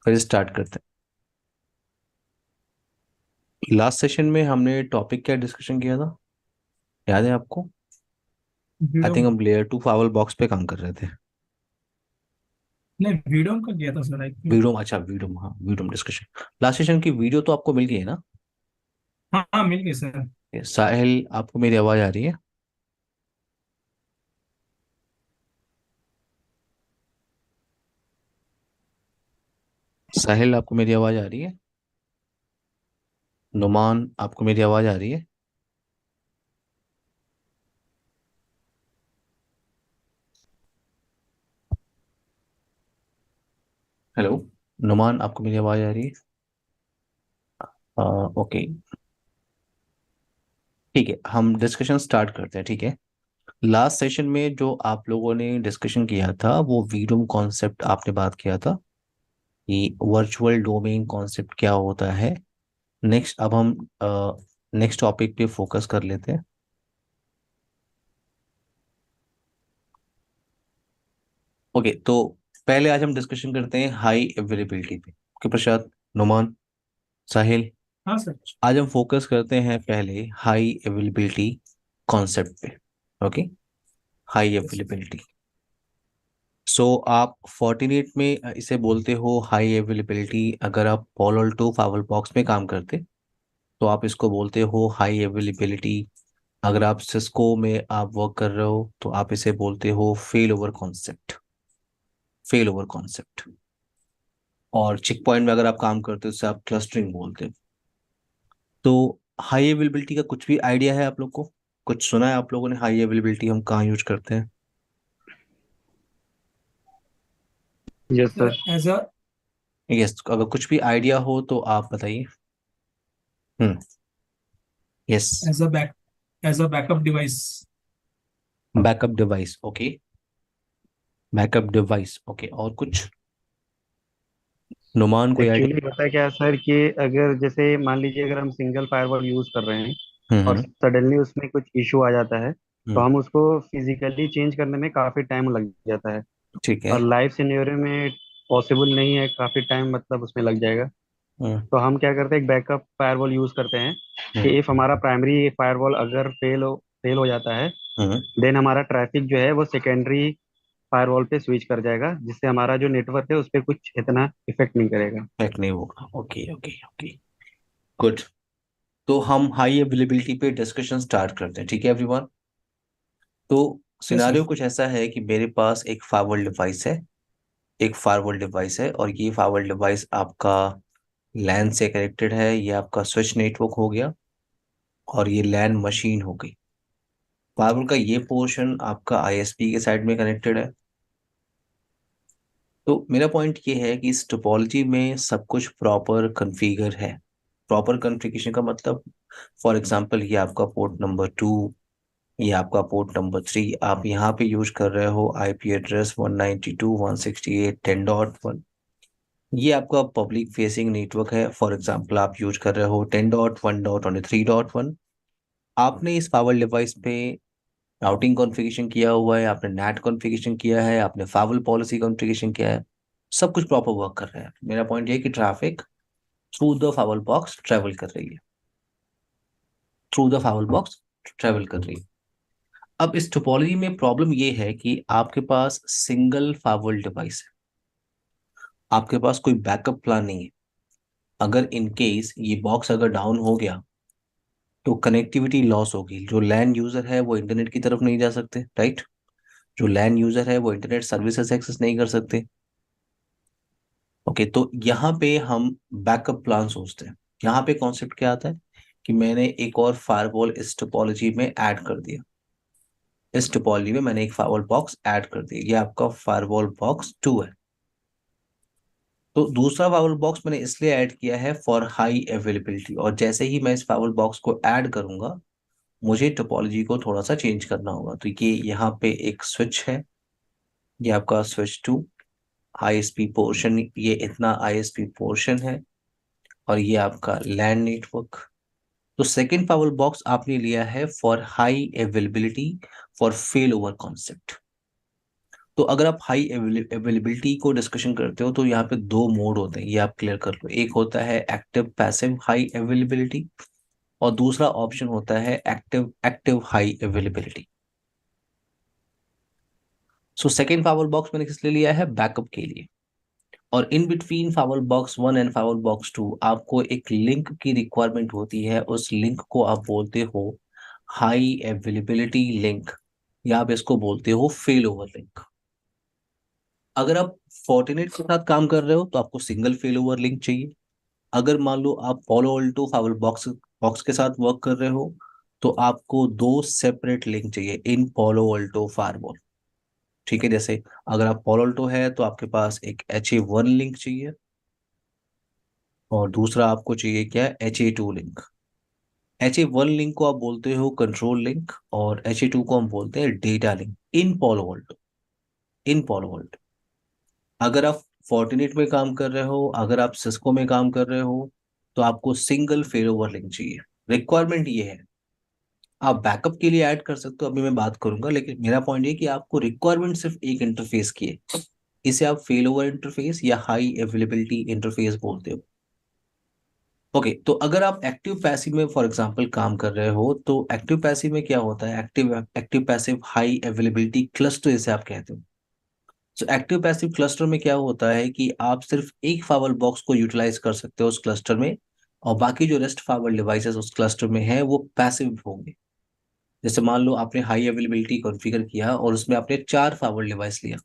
फिर स्टार्ट करते हैं। लास्ट सेशन में हमने टॉपिक क्या डिस्कशन किया था, याद है आपको? आई वीडियो थिंक का। हम लेयर टू फावल बॉक्स पे काम कर रहे थे। नहीं, वीडियो का किया था सर, आई थिंक। वीडोम, अच्छा वीडोम, हाँ वीडोम डिस्कशन। लास्ट सेशन की वीडियो तो आपको मिल गई है ना? हाँ हाँ, मिल गई सर। ये साहिल, आपको मेरी आवाज़ आ रही है? साहिल, आपको मेरी आवाज़ आ रही है? नुमान, आपको मेरी आवाज़ आ रही है? हेलो नुमान, आपको मेरी आवाज़ आ रही है? ओके, ठीक है, हम डिस्कशन स्टार्ट करते हैं, ठीक है। लास्ट सेशन में जो आप लोगों ने डिस्कशन किया था वो वीडोम कॉन्सेप्ट आपने बात किया था कि वर्चुअल डोमेन कॉन्सेप्ट क्या होता है। नेक्स्ट अब हम नेक्स्ट टॉपिक पे फोकस कर लेते हैं। ओके, तो पहले आज हम डिस्कशन करते हैं हाई अवेलेबिलिटी पे। ओके प्रसाद, नुमान, साहिल, हाँ सर। आज हम फोकस करते हैं पहले हाई अवेलेबिलिटी कॉन्सेप्ट पे। Okay, high availability. सो आप फोर्टिनेट में इसे बोलते हो हाई अवेलेबिलिटी। अगर आप पॉलर टू फावल बॉक्स में काम करते तो आप इसको बोलते हो हाई अवेलेबिलिटी। अगर आप सिस्को में आप वर्क कर रहे हो तो आप इसे बोलते हो fail over concept. Fail over concept. और चेक पॉइंट में अगर आप काम करते हो तो आप क्लस्टरिंग बोलते हो। तो हाई अवेलेबिलिटी का कुछ भी आइडिया है आप लोग को? कुछ सुना है आप लोगों ने हाई अवेलेबिलिटी हम कहाँ यूज करते हैं? Yes sir sir. यस, अगर कुछ भी आइडिया हो तो आप बताइए। Hmm. Yes. As a back as a backup device. Backup device, okay. Backup device, okay, और कुछ? नुमान, कोई एक्चुअली आइडिया? होता क्या है सर कि अगर जैसे मान लीजिए अगर हम सिंगल फायरवॉल यूज कर रहे हैं और हम्म। सडनली उसमें कुछ इशू आ जाता है तो हम्म। हम उसको फिजिकली चेंज करने में काफी टाइम लग जाता है। ठीक है। और लाइव सिनेरियो में पॉसिबल नहीं है, काफी टाइम मतलब उसमें लग जाएगा। हम्म। तो हम क्या करते हैं, एक बैकअप फायरवॉल यूज करते हैं हम्म। कि इफ हमारा प्राइमरी फायरवॉल अगर फेल हो जाता है, हम्म। देन हमारा ट्रैफिक जो है वो सेकेंडरी फायरवॉल पे स्विच कर जाएगा, जिससे हमारा जो नेटवर्क है उस पर कुछ इतना इफेक्ट नहीं करेगा। पैक नहीं होगा, ओके ओके ओके। गुड। तो हम हाई अवेलेबिलिटी पे डिस्कशन स्टार्ट करते हैं, ठीक है एवरीवन। तो यस सर। सिनारियो कुछ ऐसा है कि मेरे पास एक फायरवॉल डिवाइस है। एक फायरवॉल डिवाइस है और ये फायरवॉल डिवाइस आपका लैन से कनेक्टेड है। ये आपका स्विच नेटवर्क हो गया और ये लैन मशीन हो गई। फायरवॉल का ये पोर्शन आपका आईएसपी के साइड में कनेक्टेड है। तो मेरा पॉइंट ये है कि इस टोपोलॉजी में सब कुछ प्रॉपर कॉन्फ़िगर है। प्रॉपर कॉन्फ़िगरेशन का मतलब, फॉर एग्जांपल, ये आपका पोर्ट नंबर 2, ये आपका पोर्ट नंबर 3, आप यहाँ पे यूज कर रहे हो आईपी एड्रेस 192.168.10.1। ये आपका पब्लिक फेसिंग नेटवर्क है। फॉर एग्जांपल, आप यूज कर रहे हो 10.1.23.1। आपने इस पावर डिवाइस पे राउटिंग कॉन्फ़िगरेशन किया हुआ है, आपने नेट कॉन्फ़िगरेशन किया है, आपने फाइवल पॉलिसी कॉन्फ़िगरेशन किया है। सब कुछ प्रॉपर वर्क कर रहा है। मेरा पॉइंट ये है कि traffic through the firewall box travel कर रही है। Through the firewall box travel कर रही है। अब इस टोपोलॉजी में प्रॉब्लम ये है कि आपके पास सिंगल फाइवल डिवाइस है। आपके पास कोई बैकअप प्लान नहीं है। अगर इन केस ये बॉक्स अगर डाउन हो गया तो कनेक्टिविटी लॉस होगी। जो लैन यूजर है वो इंटरनेट की तरफ नहीं जा सकते, राइट? जो लैन यूजर है वो इंटरनेट सर्विसेज एक्सेस नहीं कर सकते। ओके, तो यहाँ पे हम बैकअप प्लान सोचते हैं। यहाँ पे कॉन्सेप्ट क्या आता है कि मैंने एक और फायरवॉल इस टोपोलॉजी में ऐड कर दिया। इस टोपोलॉजी में मैंने एक फायरवॉल बॉक्स ऐड कर दिया। ये आपका फायरवॉल बॉक्स 2 है। तो दूसरा फायरवॉल बॉक्स मैंने इसलिए ऐड किया है फॉर हाई अवेलेबिलिटी। और जैसे ही मैं इस फायरवॉल बॉक्स को ऐड करूंगा मुझे टोपोलॉजी को थोड़ा सा चेंज करना होगा। तो ये यहाँ पे एक स्विच है। ये आपका स्विच 2 आईएसपी पोर्शन, ये इतना आईएसपी पोर्शन है। और ये आपका लैन नेटवर्क। तो सेकेंड पावर बॉक्स आपने लिया है for high availability, for fail over concept. तो अगर आप हाई अवेलेबिलिटी को डिस्कशन करते हो तो यहाँ पे दो मोड होते हैं, ये आप क्लियर कर लो। एक होता है एक्टिव पैसिव हाई अवेलेबिलिटी, और दूसरा ऑप्शन होता है active active high availability. So second firewall box मैंने किस लिए लिया है? बैकअप के लिए। और in between firewall box 1 and firewall box 2 आपको एक लिंक की रिक्वायरमेंट होती है, उस लिंक को आप बोलते हो हाई अवेलेबिलिटी लिंक, या आप इसको बोलते हो फेल ओवर लिंक। अगर आप फोर्टिनेट के साथ काम कर रहे हो तो आपको सिंगल फेल ओवर लिंक चाहिए। अगर मान लो आप पोलो अल्टो फावर बॉक्स बॉक्स के साथ वर्क कर रहे हो तो आपको दो सेपरेट लिंक चाहिए इन पोलो अल्टो फायरवॉल। ठीक है, जैसे अगर आप पोलो अल्टो है तो आपके पास एक HA1 लिंक चाहिए, और दूसरा आपको चाहिए क्या है? HA2 link. HA1 लिंक को आप बोलते हो कंट्रोल लिंक, और HA2 को हम बोलते हैं data link in polo Alto. In polo Alto अगर आप फोर्टिनेट में काम कर रहे हो, अगर आप सिस्को में काम कर रहे हो, तो आपको सिंगल फेल ओवर लिंक चाहिए। रिक्वायरमेंट ये है। आप बैकअप के लिए ऐड कर सकते हो, अभी मैं बात करूंगा, लेकिन मेरा पॉइंट ये कि आपको रिक्वायरमेंट सिर्फ एक इंटरफेस की है। इसे आप फेल ओवर इंटरफेस या हाई अवेलेबिलिटी इंटरफेस बोलते हो। ओके, तो अगर आप एक्टिव पैसिव में फॉर एग्जांपल काम कर रहे हो तो एक्टिव पैसिव में क्या होता है? Active active passive high availability cluster इसे आप कहते हो। सो एक्टिव पैसिव क्लस्टर में क्या होता है कि आप सिर्फ एक फावर बॉक्स को यूटिलाइज कर सकते हो उस क्लस्टर में, और बाकी जो रेस्ट फावर डिवाइसेस उस क्लस्टर में है वो पैसिव होंगे। जैसे मान लो आपने हाई अवेलेबिलिटी कॉन्फ़िगर किया और उसमें आपने 4 फावर डिवाइस लिया,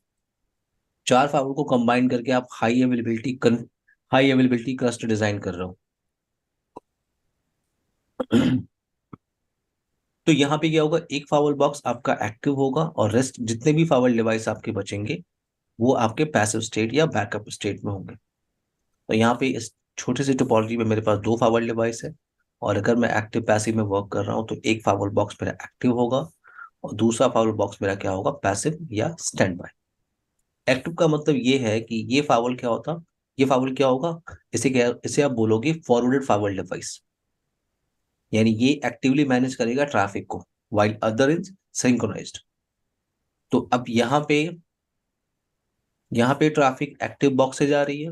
4 फावर को कंबाइन करके आप हाई अवेलेबिलिटी क्लस्टर डिजाइन कर रहे हो। तो यहाँ पे क्या होगा? एक फावर बॉक्स आपका एक्टिव होगा और रेस्ट जितने भी फावर डिवाइस आपके बचेंगे वो आपके पैसिव स्टेट या बैकअप स्टेट में होंगे। तो यहाँ पे इस छोटी सी टोपोलॉजी में मेरे पास 2 फावर डिवाइस है, और अगर मैं एक्टिव पैसिव में वर्क कर रहा हूँ तो एक फावर बॉक्स मेरा एक्टिव होगा और दूसरा फावर बॉक्स मेरा क्या होगा? पैसिव या स्टैंड बाय। एक्टिव का मतलब ये है कि ये फावल क्या होता, ये फावल क्या होगा? इसे आप बोलोगे फॉरवर्डेड फावल डिवाइस, यानी ये एक्टिवली मैनेज करेगा ट्रैफिक को, वाइल अदर इज सिंक्रोनाइज्ड। तो अब यहाँ पे ट्रैफिक एक्टिव बॉक्स से जा रही है,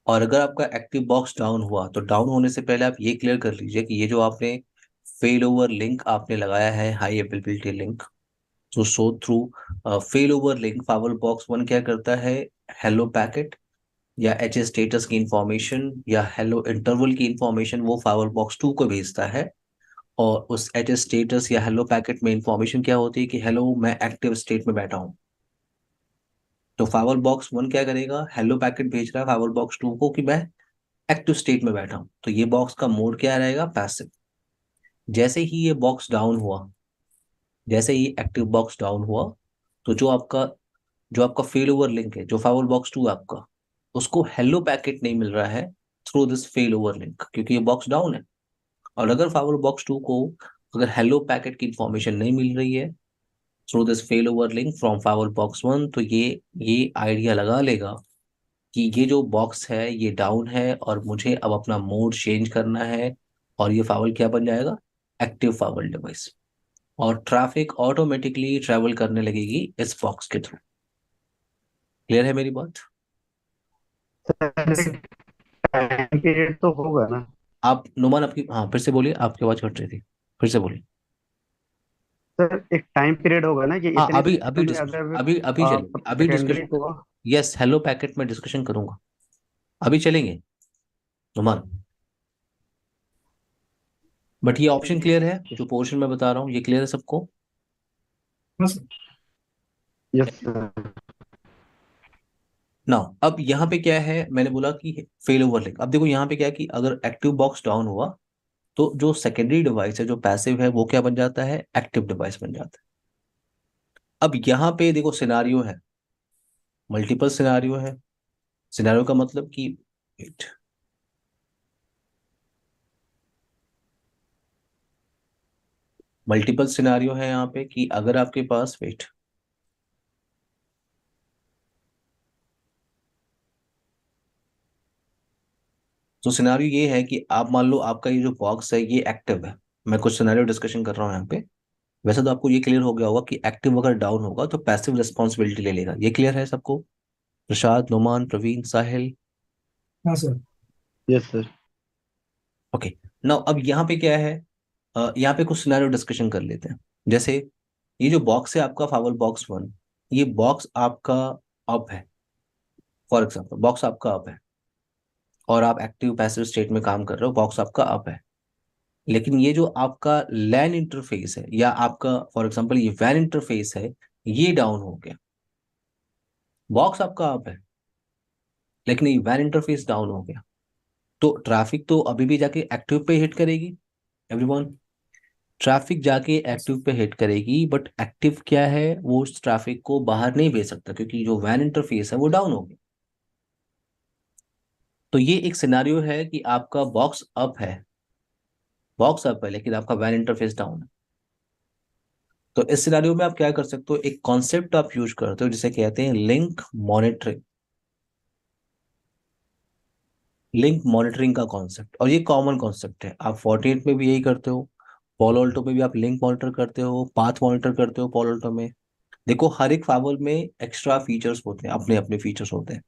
और अगर आपका एक्टिव बॉक्स डाउन हुआ तो डाउन होने से पहले आप ये क्लियर कर लीजिए कि ये जो आपने फेल ओवर लिंक आपने लगाया है, हाई अवेलेबिलिटी लिंक, तो so through fail over link firewall box 1 क्या करता है? हेलो पैकेट या स्टेटस की इंफॉर्मेशन या हेलो इंटरवल की इंफॉर्मेशन वो फावर बॉक्स 2 को भेजता है। और उस स्टेटस या हेलो पैकेट में इंफॉर्मेशन क्या होती है कि हेलो मैं एक्टिव स्टेट में बैठा हूँ। तो फावर बॉक्स 1 क्या करेगा? हेलो पैकेट भेज रहा है फावर बॉक्स 2 को कि मैं एक्टिव स्टेट में बैठा हूँ, तो ये बॉक्स का मोड क्या रहेगा? पैसिव। जैसे ही ये बॉक्स डाउन हुआ, जैसे ही एक्टिव बॉक्स डाउन हुआ, तो जो आपका फेल ओवर लिंक है, जो फावर बॉक्स 2 आपका, उसको हेलो पैकेट नहीं मिल रहा है through this fail over link, क्योंकि ये बॉक्स डाउन है। और अगर फावर बॉक्स 2 को अगर हेलो पैकेट की इंफॉर्मेशन नहीं मिल रही है through this fail over link from फावर box 1, तो ये आइडिया लगा लेगा कि ये जो बॉक्स है ये डाउन है और मुझे अब अपना मोड चेंज करना है, और ये फावल क्या बन जाएगा? Active firewall device. और ट्रैफिक ऑटोमेटिकली ट्रेवल करने लगेगी इस बॉक्स के थ्रू। क्लियर है मेरी बात? सर यस एक सर। टाइम पीरियड तो होगा ना? आप नुमान आपकी, हाँ फिर से बोलिए, आपकी आवाज कट रही थी, फिर से बोलिए। सर एक टाइम पीरियड होगा ना कि हाँ, इतने अभी अभी समय में डिस्कशन, अगर अभी अभी चलेंगे, अभी सेकेंडरी डिस्कशन। को। यस, हेलो पैकेट में डिस्कशन करूंगा, अभी चलेंगे नुमान। बट ये ऑप्शन क्लियर है, जो पोर्शन मैं बता रहा हूँ ये क्लियर है सबको? बस यस सर। ना, अब यहाँ पे क्या है? मैंने बोला कि फेल ओवर लिंक। अब देखो यहाँ पे क्या है कि अगर एक्टिव बॉक्स डाउन हुआ तो जो सेकेंडरी डिवाइस है, जो पैसिव है, वो क्या बन जाता है? एक्टिव डिवाइस बन जाता है। अब यहाँ पे देखो सिनारियो है, मल्टीपल सिनारियो है। सिनारियो का मतलब कि wait, मल्टीपल सिनारियो है यहाँ पे कि अगर आपके पास वेट, तो सिनारियो ये है कि आप मान लो आपका ये जो बॉक्स है ये एक्टिव है। मैं कुछ सिनारियो डिस्कशन कर रहा हूँ यहाँ पे। वैसे तो आपको ये क्लियर हो गया होगा कि एक्टिव अगर डाउन होगा तो पैसिव रिस्पॉन्सिबिलिटी ले लेगा। ये क्लियर है सबको? प्रसाद, नुमान, प्रवीण, साहिल। हाँ sir. Yes sir. Okay. Now अब यहाँ पे क्या है, यहाँ पे कुछ सिनेरियो डिस्कशन कर लेते हैं। जैसे ये जो बॉक्स है आपका फावर बॉक्स वन, ये बॉक्स आपका अप है। फॉर एग्जाम्पल बॉक्स आपका अप है और आप एक्टिव पैसिव स्टेट में काम कर रहे हो, बॉक्स आपका अप है। लेकिन ये जो आपका लैन इंटरफेस है या आपका फॉर एग्जांपल ये वैन इंटरफेस है, ये डाउन हो गया। बॉक्स आपका अप है लेकिन ये वैन इंटरफेस डाउन हो गया, तो ट्रैफिक तो अभी भी जाके एक्टिव पे हिट करेगी। एवरीवन, ट्रैफिक जाके एक्टिव पे हिट करेगी, बट एक्टिव क्या है, वो उस ट्रैफिक को बाहर नहीं भेज सकता क्योंकि जो वैन इंटरफेस है वो डाउन हो गया। तो ये एक सिनारियो है कि आपका बॉक्स अप है, बॉक्स अप है लेकिन आपका वैन इंटरफेस डाउन है। तो इस सिनारियो में आप क्या कर सकते हो, एक कॉन्सेप्ट आप यूज करते हो जिसे कहते हैं लिंक मॉनिटरिंग। लिंक मॉनिटरिंग का कॉन्सेप्ट, और ये कॉमन कॉन्सेप्ट है, आप 48 में भी यही करते हो, पोलो अल्टो में भी आप लिंक मॉनिटर करते हो, पाथ मॉनिटर करते हो पोलो अल्टो में। देखो हर एक फाइबर में एक्स्ट्रा फीचर्स होते हैं, अपने अपने फीचर्स होते हैं।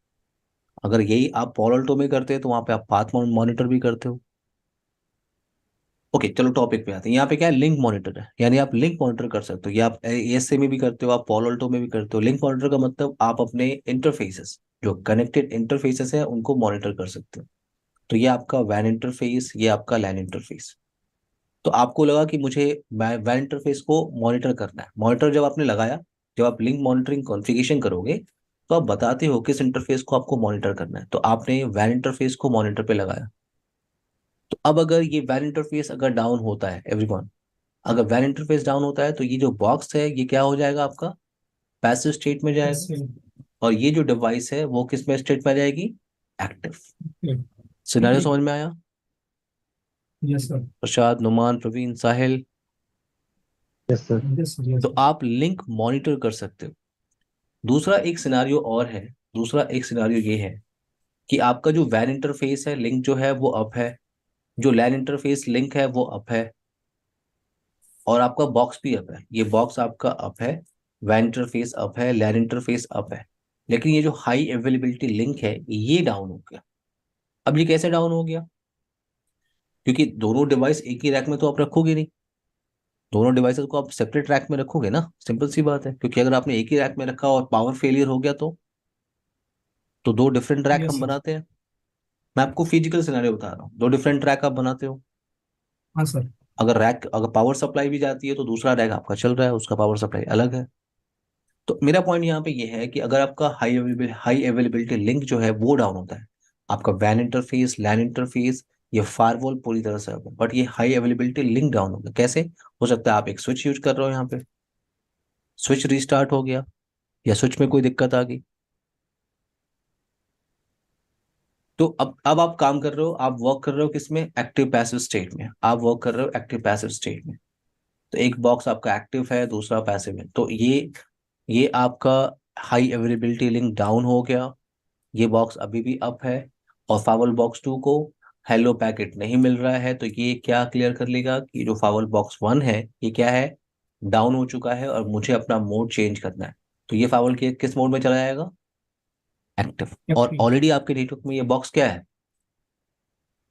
अगर यही आप पोलो अल्टो में करते हैं तो वहां पे आप पाथ मॉनिटर भी करते हो। ओके चलो टॉपिक पे आते हैं। यहाँ पे क्या है, लिंक मॉनिटर है, यानी आप लिंक मॉनिटर कर सकते हो। ये आप एएसए में भी करते हो, आप पोलो अल्टो में भी करते हो। लिंक मॉनिटर का मतलब आप अपने इंटरफेसेस, जो कनेक्टेड इंटरफेसेस है उनको मॉनिटर कर सकते हो। तो ये आपका वैन इंटरफेस, ये आपका लैन इंटरफेस। तो आपको लगा कि मुझे वैन इंटरफेस को मॉनिटर करना है। मॉनिटर जब आपने लगाया, जब आप लिंक मॉनिटरिंग कॉन्फ़िगरेशन करोगे तो आप बताते हो किस इंटरफेस को आपको मॉनिटर करना है, तो आपने वैन इंटरफेस को मॉनिटर पे लगाया। तो अब अगर ये वैन इंटरफेस अगर डाउन होता है एवरीवन, अगर वैन इंटरफेस डाउन होता है तो ये जो बॉक्स है ये क्या हो जाएगा, आपका पैसिव स्टेट में जाएगा। ऐसे। और ये जो डिवाइस है वो किस में स्टेट में आ जाएगी, एक्टिव। सिनेरियो समझ में आया? Yes sir. Prasad, Numan, Praveen, Sahil. Yes sir. Yes sir. Yes तो आप लिंक मॉनिटर कर सकते हो। दूसरा एक सिनारियो और है, दूसरा एक सिनारियो ये है कि आपका जो वैन इंटरफेस है लिंक जो है वो अप है, जो लैन इंटरफेस लिंक है वो अप है, और आपका बॉक्स भी अप है। ये बॉक्स आपका अप है, वैन इंटरफेस अप है, लैन इंटरफेस अप है। लेकिन ये जो हाई अवेलेबिलिटी लिंक है ये डाउन हो गया। अब ये कैसे डाउन हो गया, क्योंकि दोनों डिवाइस एक ही रैक में तो आप रखोगे नहीं, दोनों डिवाइसेस को आप सेपरेट रैक में रखोगे ना, सिंपल सी बात है। क्योंकि अगर आपने एक ही रैक में रखा और पावर फेलियर हो गया तो दो डिफरेंट रैक यस हम सर। बनाते हैं। मैं आपको फिजिकल सिनेरियो बता रहा हूँ, दो डिफरेंट रैक आप बनाते हो। हाँ सर। अगर पावर सप्लाई भी जाती है तो दूसरा रैक आपका चल रहा है, उसका पावर सप्लाई अलग है। तो मेरा पॉइंट यहाँ पे ये है कि अगर आपका हाई अवेलेबिलिटी लिंक जो है वो डाउन होता है, आपका वैन इंटरफेस, लैन इंटरफेस, ये फायरवॉल पूरी तरह से up है, बट ये हाई अवेलेबिलिटी लिंक डाउन हो गया। कैसे हो सकता है, आप एक स्विच यूज कर रहे हो, यहाँ पे स्विच रीस्टार्ट हो गया या स्विच में कोई दिक्कत आ गई। तो अब आप काम कर रहे हो, आप वर्क कर रहे हो किसमें, एक्टिव पैसिव स्टेट में। आप वर्क कर रहे हो एक्टिव पैसिव स्टेट में। तो एक बॉक्स आपका एक्टिव है, दूसरा पैसिव है, तो ये आपका हाई अवेलेबिलिटी लिंक डाउन हो गया। ये बॉक्स अभी भी अप है और फावल बॉक्स टू को हेलो पैकेट नहीं मिल रहा है, तो ये क्या क्लियर कर लेगा कि जो फावल बॉक्स वन है ये क्या है, डाउन हो चुका है और मुझे अपना मोड चेंज करना है। तो ये फावल के किस मोड में चला जाएगा, एक्टिव। और एक्टिव। ऑलरेडी आपके नेटवर्क में ये बॉक्स क्या है,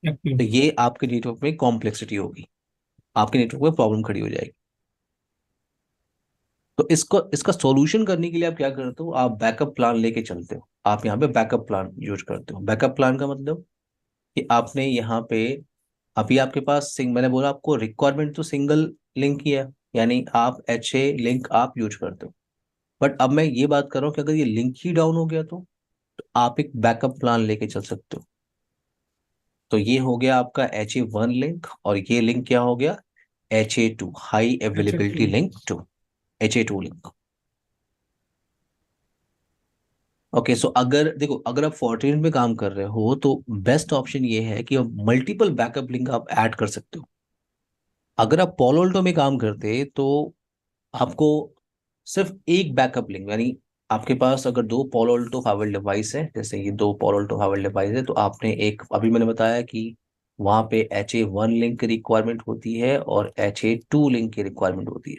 एक्टिव। तो ये आपके नेटवर्क में कॉम्प्लेक्सिटी होगी, आपके नेटवर्क में प्रॉब्लम खड़ी हो जाएगी। तो इसको इसका सॉल्यूशन करने के लिए आप क्या करते हो, आप बैकअप प्लान लेके चलते हो। आप यहाँ पे बैकअप प्लान यूज करते हो। बैकअप प्लान का मतलब कि आपने यहाँ पे, अभी आपके पास मैंने बोला आपको रिक्वायरमेंट तो सिंगल लिंक ही है, यानी आप HA लिंक आप यूज करते हो। बट अब मैं ये बात कर रहा हूँ कि अगर ये लिंक ही डाउन हो गया तो आप एक बैकअप प्लान लेके चल सकते हो। तो ये हो गया आपका HA1 लिंक, और ये लिंक क्या हो गया, HA2 हाई अच्छा availability two. Link two, HA2 link. Okay, so अगर देखो, अगर आप फोर्टीन में काम कर रहे हो तो बेस्ट ऑप्शन ये है कि आप मल्टीपल बैकअप लिंक आप ऐड कर सकते हो। अगर आप पोलोल्टो में काम करते तो आपको सिर्फ एक बैकअप लिंक, यानी आपके पास अगर दो पोलोल्टो फाइबर डिवाइस है, जैसे ये दो पोलोल्टो फाइबर डिवाइस है, तो आपने एक, अभी मैंने बताया कि वहां पे HA1 लिंक की रिक्वायरमेंट होती है और HA2 लिंक की रिक्वायरमेंट होती है।